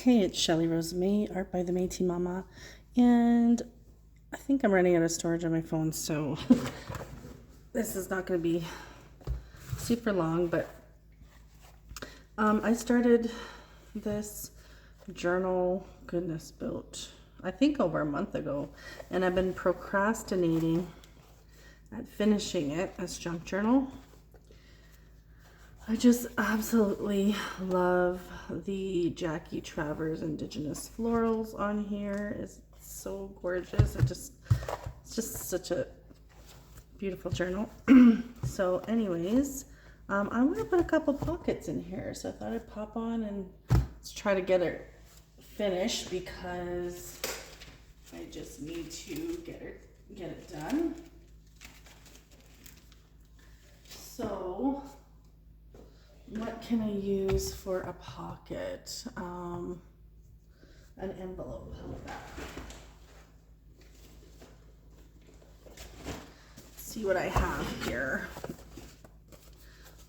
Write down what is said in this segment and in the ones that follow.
Hey, it's Shelly Rose May, Art by the Métis Mama, and I think I'm running out of storage on my phone, so this is not going to be super long, but I started this journal, goodness, about I think over a month ago, and I've been procrastinating at finishing it as junk journal. I just absolutely love the Jackie Travers Indigenous Florals on here. It's so gorgeous. It's just such a beautiful journal. So anyways, I want to put a couple pockets in here. So I thought I'd pop on and let's try to get it finished because I just need to get it done. So what can I use for a pocket? An envelope, how about that? Let's see what I have here.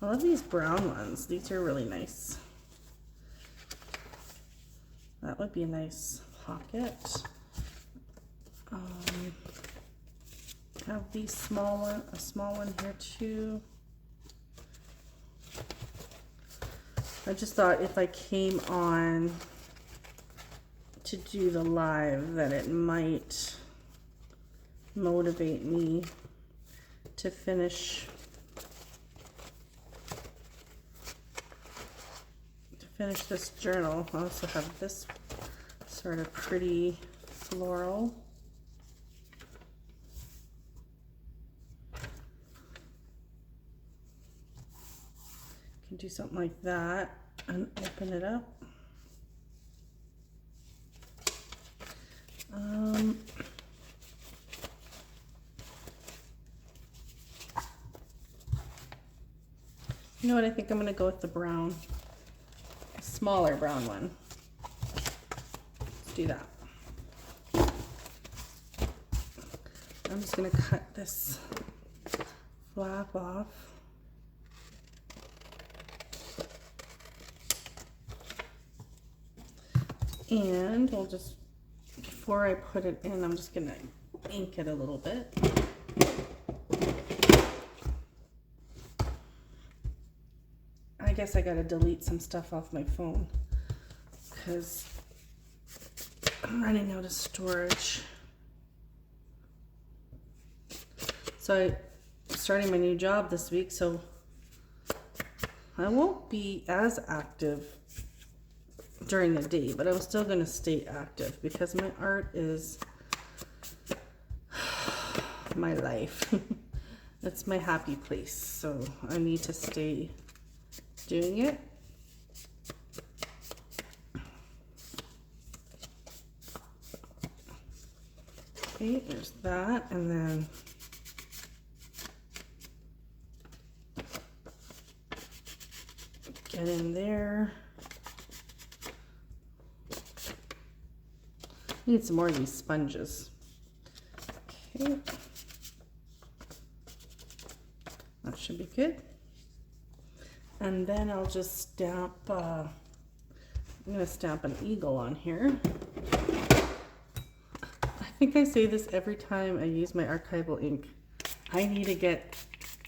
I love these brown ones. These are really nice. That would be a nice pocket. Have these small one, a small one here too. I just thought if I came on to do the live that it might motivate me to finish this journal. I also have this sort of pretty floral. Can do something like that and open it up. You know what? I think I'm going to go with the brown, a smaller brown one. Let's do that. I'm just going to cut this flap off. And we'll just, before I put it in, I'm just going to ink it a little bit. I guess I got to delete some stuff off my phone because I'm running out of storage. So I'm starting my new job this week, so I won't be as active during the day, but I'm still going to stay active because my art is my life. It's my happy place, so I need to stay doing it. Okay, there's that, and then get in there. Need some more of these sponges. Okay. That should be good. And then I'll just stamp, I'm going to stamp an eagle on here. I think I say this every time I use my archival ink. I need to get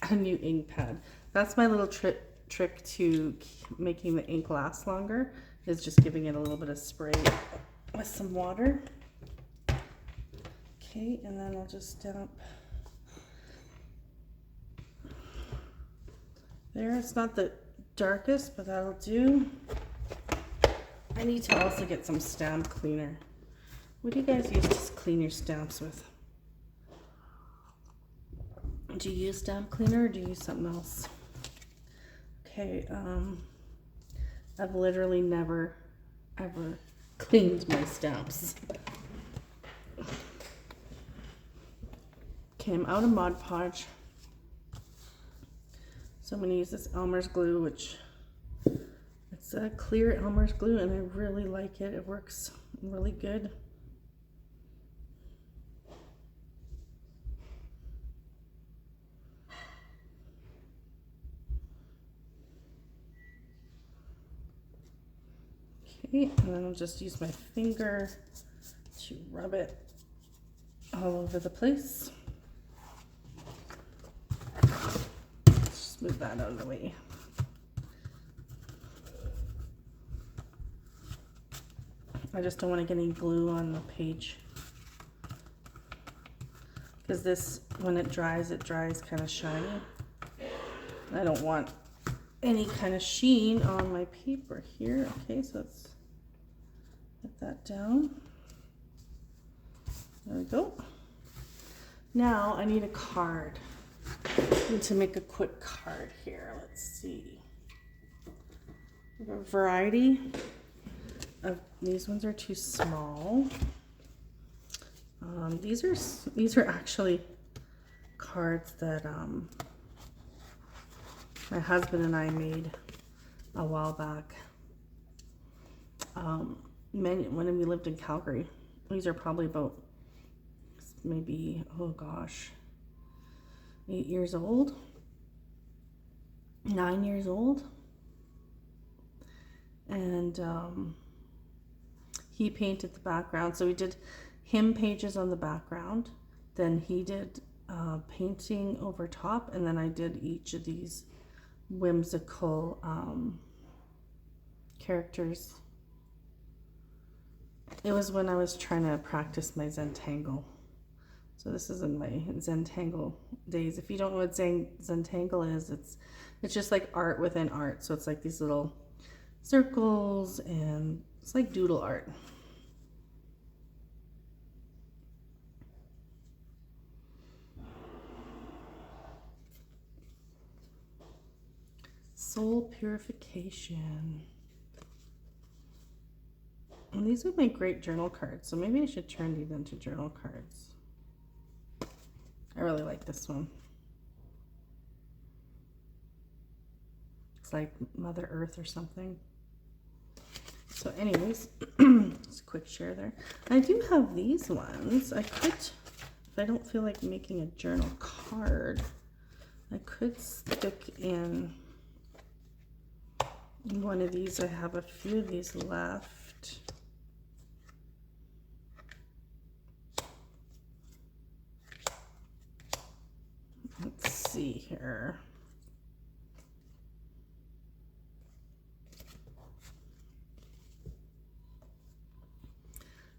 a new ink pad. That's my little trick to making the ink last longer, is just giving it a little bit of spray with some water. Okay, and then I'll just stamp there. It's not the darkest, but that'll do. I need to also get some stamp cleaner. What do you guys use to clean your stamps with? Do you use stamp cleaner or do you use something else? Okay, I've literally never ever cleaned my stamps. Okay, I'm out of Mod Podge. So I'm going to use this Elmer's glue, which it's a clear Elmer's glue, and I really like it. It works really good. Okay, and then I'll just use my finger to rub it all over the place. Just move that out of the way. I just don't want to get any glue on the page, because this, when it dries kind of shiny. I don't want any kind of sheen on my paper here. Okay, so let's get that down. There we go. Now I need a card. I need to make a quick card here. Let's see. A variety of these ones are too small. These are actually cards that my husband and I made a while back. When we lived in Calgary. These are probably about maybe, oh gosh, 8 years old, 9 years old. And he painted the background. So we did hymn pages on the background. Then he did painting over top. And then I did each of these whimsical characters. It was when I was trying to practice my Zentangle. So this is in my Zentangle days. If you don't know what Zentangle is, it's just like art within art. So it's like these little circles, and it's like doodle art. Soul purification. And these would make great journal cards, so maybe I should turn these into journal cards. I really like this one. It's like Mother Earth or something. So anyways, just a quick share there. I do have these ones. I could, if I don't feel like making a journal card, I could stick in one of these. I have a few of these left. Let's see here.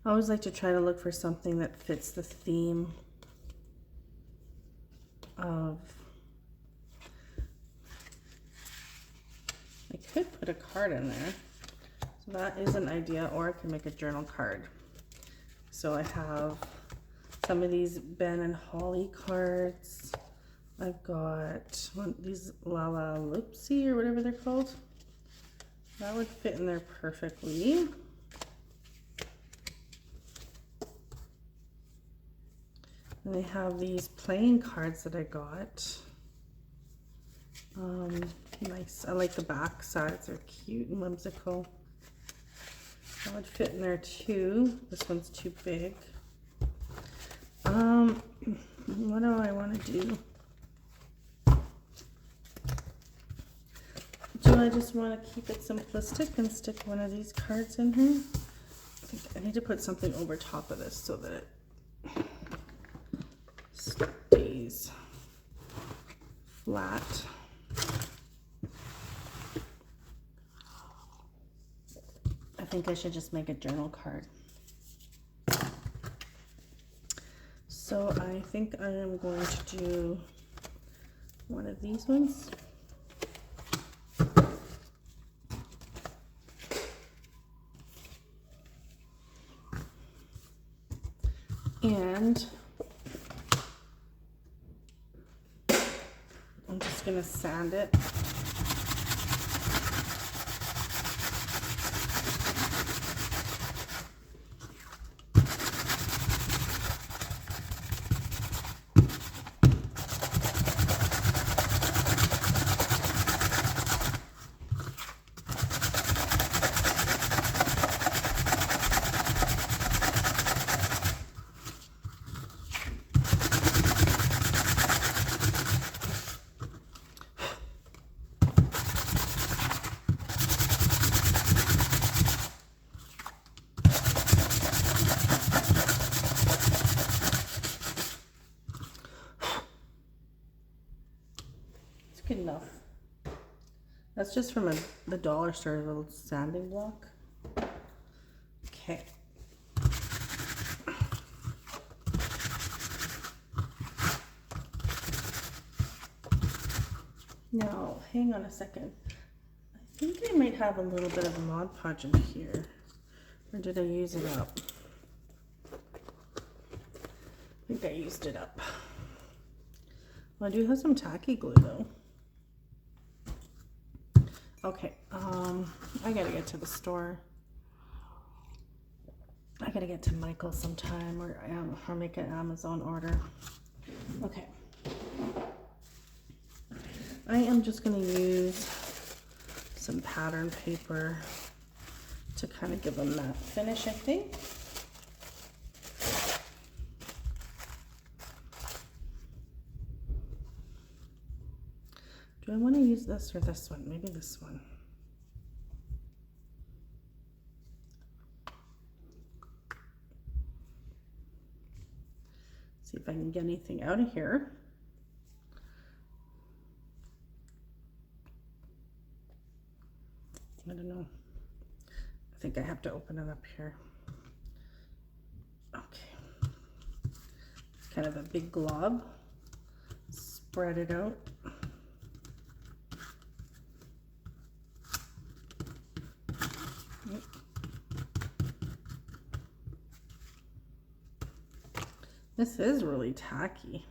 I always like to try to look for something that fits the theme of, I could put a card in there. So that is an idea, or I can make a journal card. So I have some of these Ben and Holly cards. I've got these Lala Loopsy or whatever they're called. That would fit in there perfectly. And I have these playing cards that I got. Nice. I like the back sides. They're cute and whimsical. That would fit in there too. This one's too big. What do I want to do? Do I just want to keep it simplistic and stick one of these cards in here? I think I need to put something over top of this so that it stays flat. I think I should just make a journal card. So I think I am going to do one of these ones. And I'm just going to sand it. That's just from the dollar store, a little sanding block. Okay. Now, hang on a second. I think I might have a little bit of Mod Podge in here. Or did I use it up? I think I used it up. Well, I do have some tacky glue though. Okay, I gotta get to the store. I gotta get to Michael's sometime, or make an Amazon order. Okay. I am just gonna use some pattern paper to kind of give them that finish, I think. Do I want to use this or this one? Maybe this one. See if I can get anything out of here. I don't know. I think I have to open it up here. Okay. Kind of a big glob. Spread it out. This is really tacky.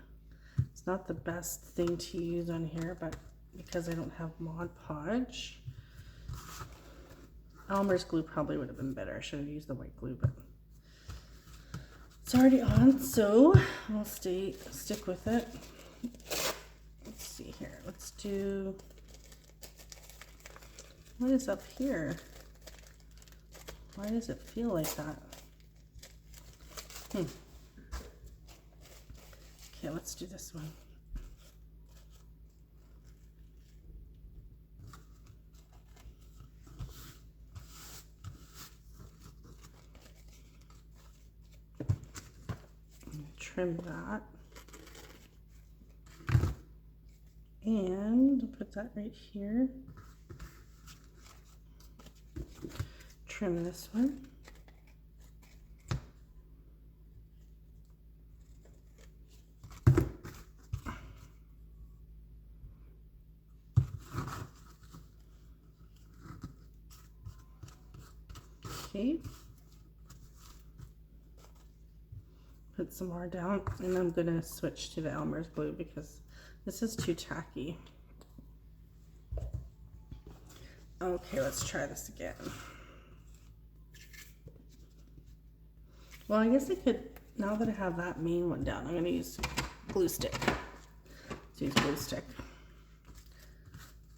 It's not the best thing to use on here, but because I don't have Mod Podge, Elmer's glue probably would have been better. I should have used the white glue, but it's already on, so I'll stick with it. Let's see here. Let's do, what is up here? Why does it feel like that? Okay, let's do this one. Trim that. And I'll put that right here. Trim this one. Okay. Put some more down, and I'm gonna switch to the Elmer's glue because this is too tacky. Okay, let's try this again. Well, I guess I could, now that I have that main one down, I'm gonna use glue stick. Let's use glue stick.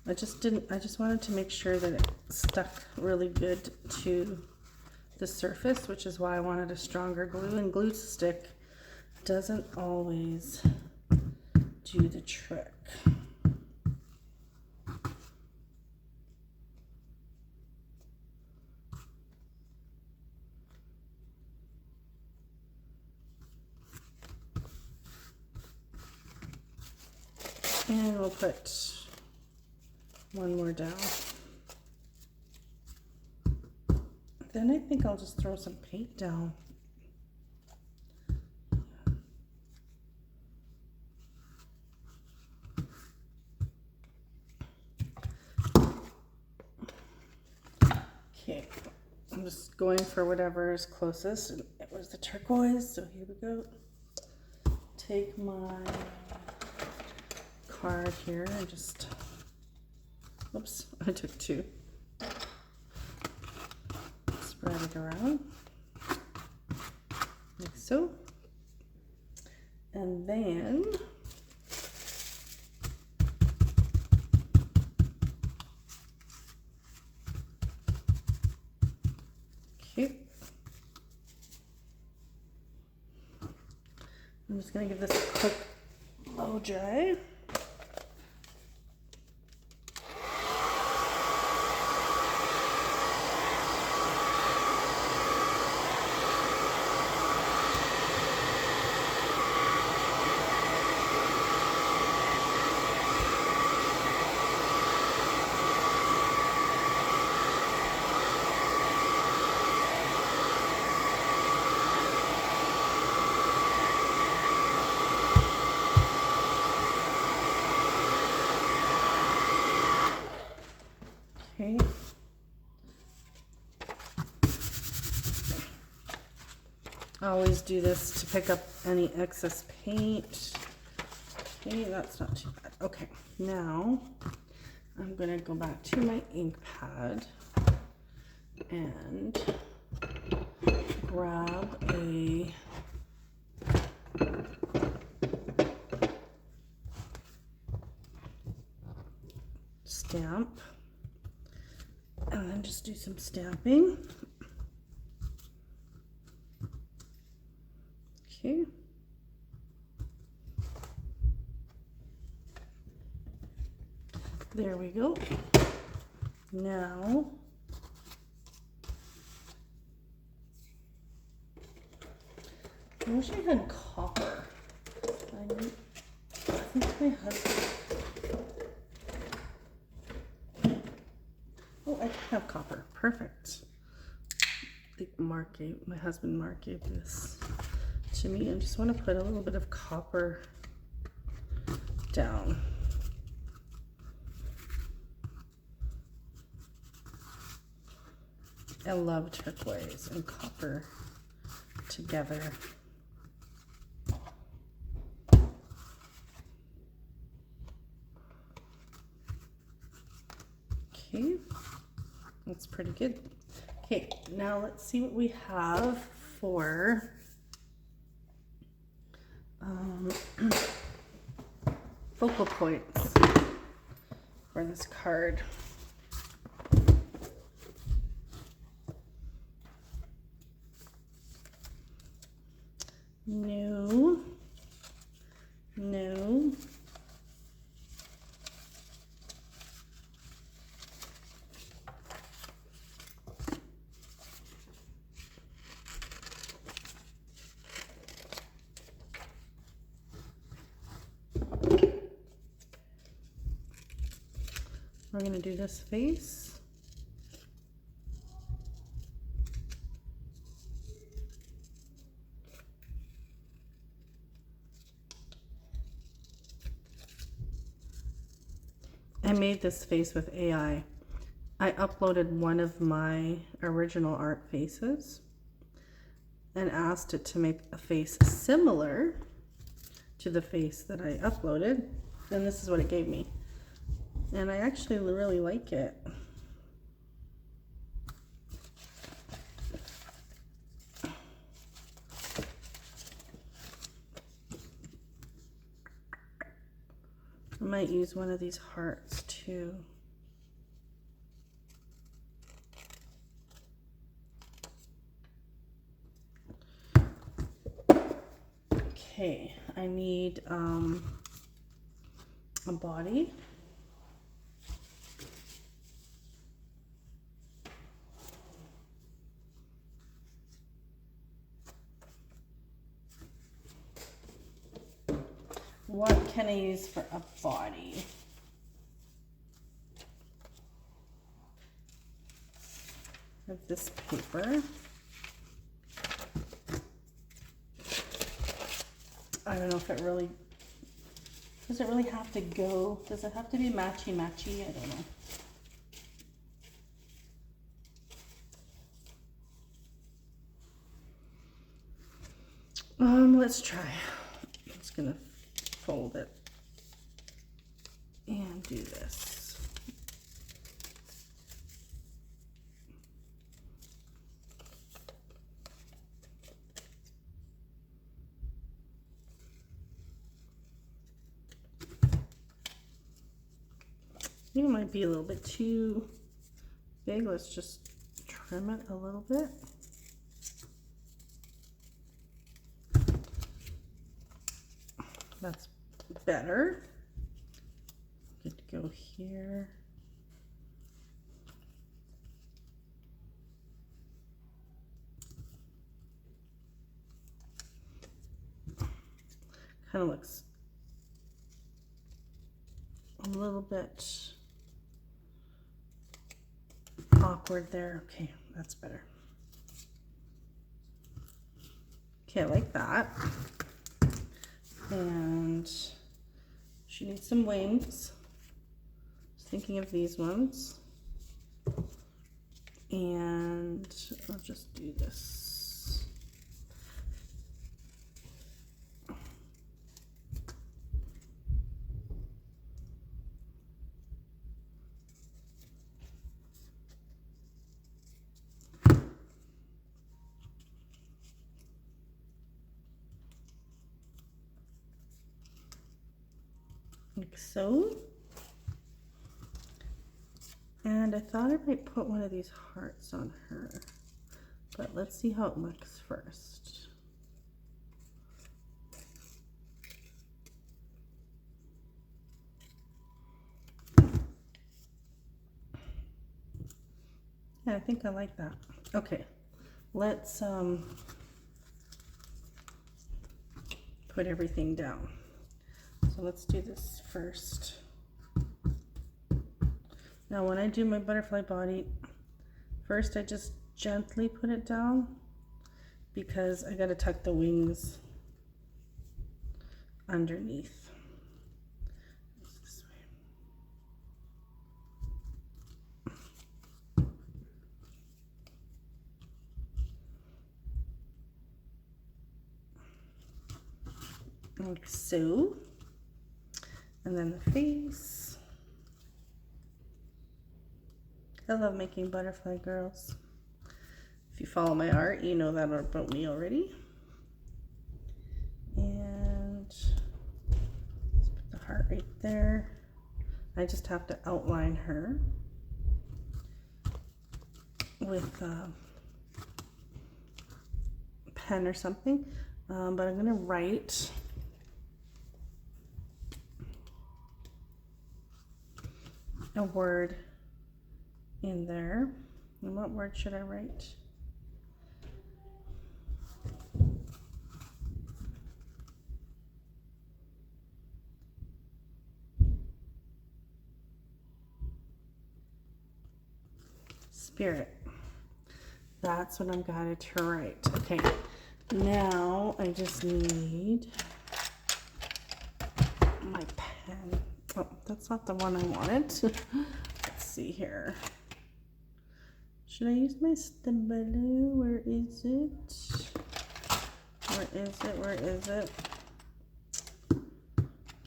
I just wanted to make sure that it stuck really good to the surface, which is why I wanted a stronger glue, and glue stick doesn't always do the trick. And we'll put one more down. Then I think I'll just throw some paint down. Okay, I'm just going for whatever is closest. It was the turquoise, so here we go. Take my card here and just, oops, I took two. Spread it around, like so. And then okay. I'm just gonna give this a quick blow dry. I always do this to pick up any excess paint. Okay, that's not too bad. Okay, now I'm gonna go back to my ink pad and grab a stamp and then just do some stamping. Okay. There we go. Now I wish I had copper. I think my husband. Oh, I have copper. Perfect. I think my husband Mark gave this to me. I just want to put a little bit of copper down. I love turquoise and copper together. Okay, that's pretty good. Okay, now let's see what we have for focal points for this card. No. We're going to do this face. I made this face with AI. I uploaded one of my original art faces and asked it to make a face similar to the face that I uploaded. And this is what it gave me. And I actually really like it. I might use one of these hearts too. Okay, I need a body. What can I use for a body? I have this paper. I don't know if it really, does it really have to go? Does it have to be matchy-matchy? I don't know. Let's try. I'm just gonna fold it and do this. I think it might be a little bit too big. Let's just trim it a little bit. That's better. Good to go here. Kind of looks a little bit awkward there. Okay, that's better. Okay, I like that. And she needs some wings. Just thinking of these ones. And I'll just do this like so. And I thought I might put one of these hearts on her, but let's see how it looks first. Yeah, I think I like that. Okay, let's put everything down. So let's do this first. Now when I do my butterfly body, first I just gently put it down because I gotta tuck the wings underneath. This way. Like so. And then the face. I love making butterfly girls. If you follow my art, you know that about me already. And let's put the heart right there. I just have to outline her with a pen or something, but I'm gonna write a word in there. And what word should I write? Spirit. That's what I'm going to write. Okay, now I just need my pen. Oh, that's not the one I wanted. Let's see here. Should I use my Stabilo? Where is it? Where is it? Where is it?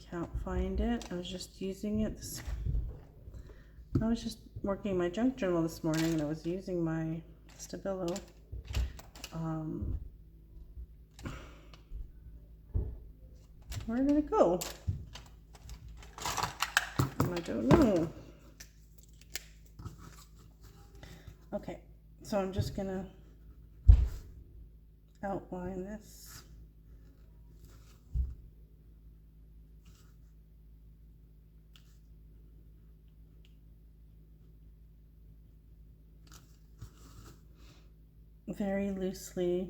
Can't find it. I was just using it. I was just working my junk journal this morning and I was using my Stabilo. Where did it go? I don't know. Okay, so I'm just gonna outline this. Very loosely.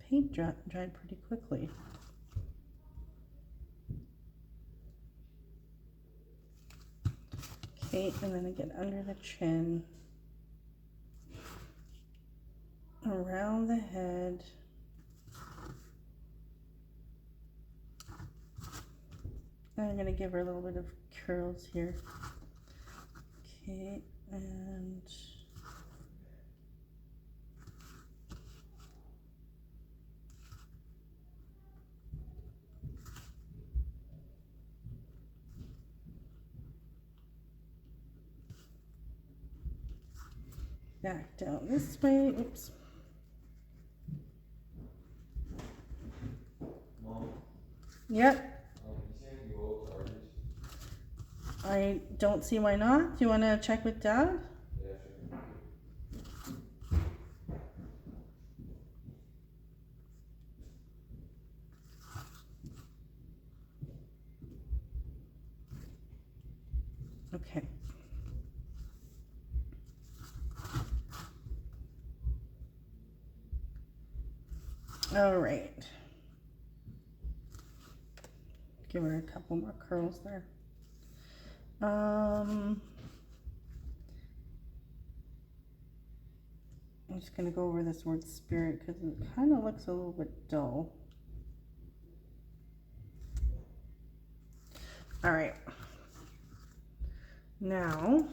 Paint dried pretty quickly. Okay, and then I get under the chin, around the head, I'm going to give her a little bit of curls here. Okay, and back down this way. Oops. Mom, Yep. you see any old chargers? I don't see why not. Do you want to check with Dad? Yeah, sure. Okay. All right. Give her a couple more curls there. I'm just going to go over this word spirit because it kind of looks a little bit dull. All right. Now,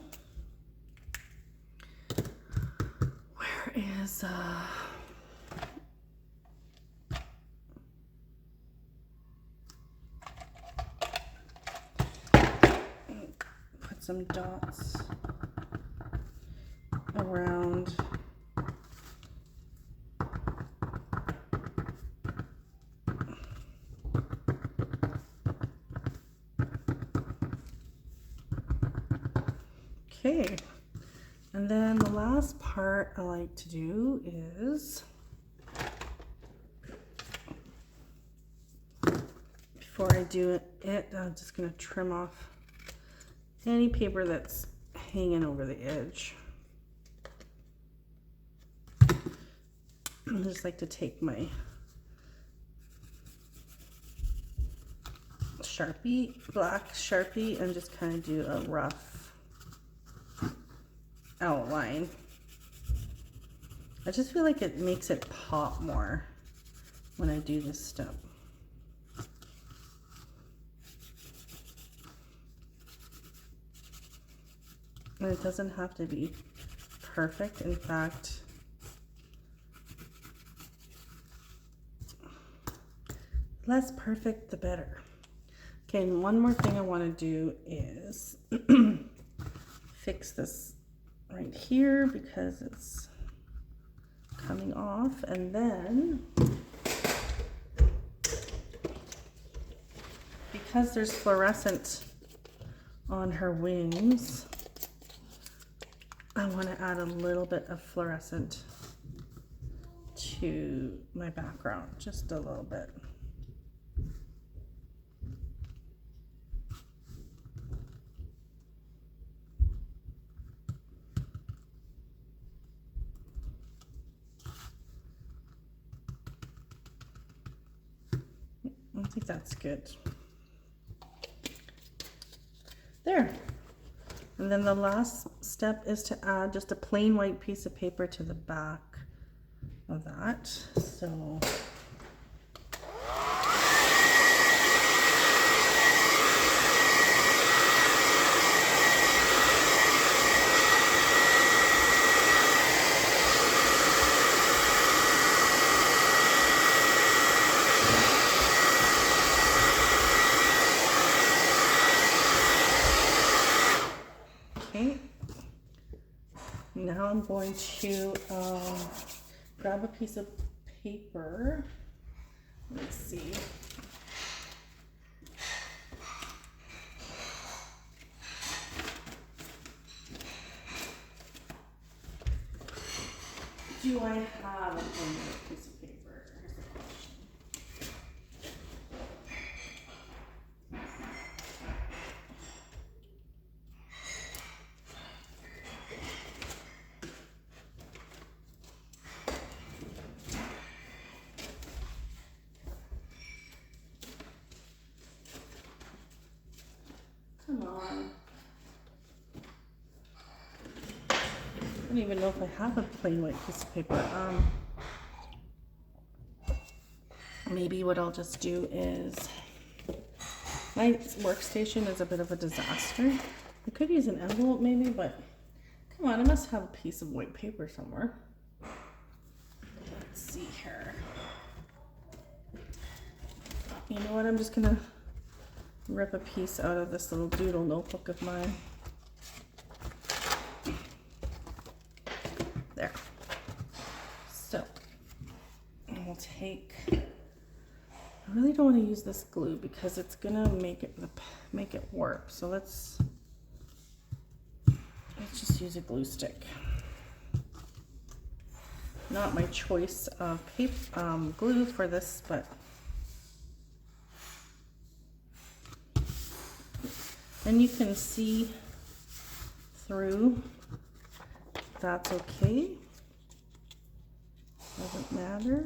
where is put some dots around Okay, and then the last part I like to do is, before I do it, I'm just gonna trim off any paper that's hanging over the edge. I just like to take my Sharpie, black Sharpie, and just kind of do a rough outline. I just feel like it makes it pop more when I do this step. And it doesn't have to be perfect. In fact, less perfect, the better. Okay, and one more thing I want to do is fix this right here because it's coming off, and then because there's fluorescent on her wings, I want to add a little bit of fluorescent to my background, just a little bit. I think that's good. There. And then the last step is to add just a plain white piece of paper to the back of that. So okay, now I'm going to grab a piece of paper. Let's see. Do I have a piece of paper? Here's the question. Come on. I don't even know if I have a plain white piece of paper. Maybe what I'll just do is, my workstation is a bit of a disaster. I could use an envelope maybe, but come on, I must have a piece of white paper somewhere. Let's see here. You know what, I'm just gonna rip a piece out of this little doodle notebook of mine. There. So, I'll take, I really don't want to use this glue because it's gonna make it warp. So let's just use a glue stick. Not my choice of glue for this, but and you can see through. That's okay. Doesn't matter.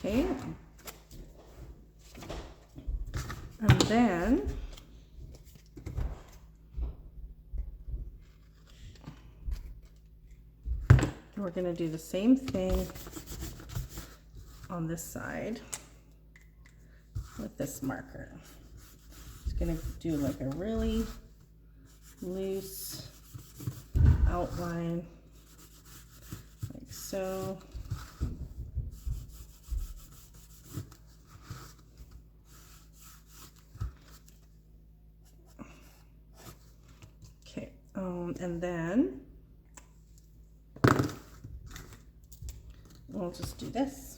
Okay. And then we're going to do the same thing on this side with this marker. Just going to do like a really loose outline, like so. And then we'll just do this.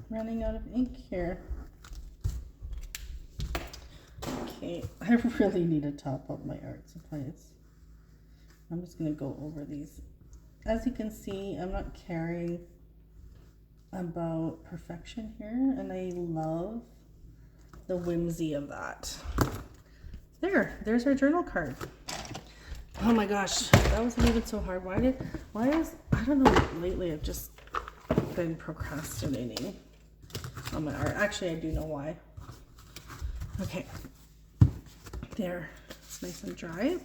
Running out of ink here. Okay, I really need to top up my art supplies. I'm just gonna go over these. As you can see, I'm not caring about perfection here, and I love the whimsy of that. There's our journal card. Oh my gosh, that wasn't even so hard. I don't know, lately I've just been procrastinating on my art. Actually, I do know why. Okay, there, it's nice and dry.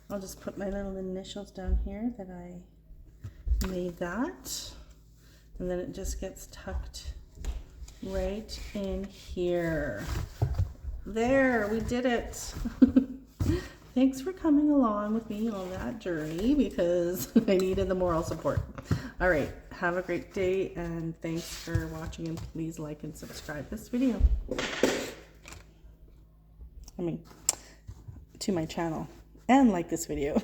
I'll just put my little initials down here that I made that, and then it just gets tucked right in here. There, we did it. Thanks for coming along with me on that journey, because I needed the moral support. All right, have a great day, and thanks for watching, and please like and subscribe this video. To my channel, and like this video.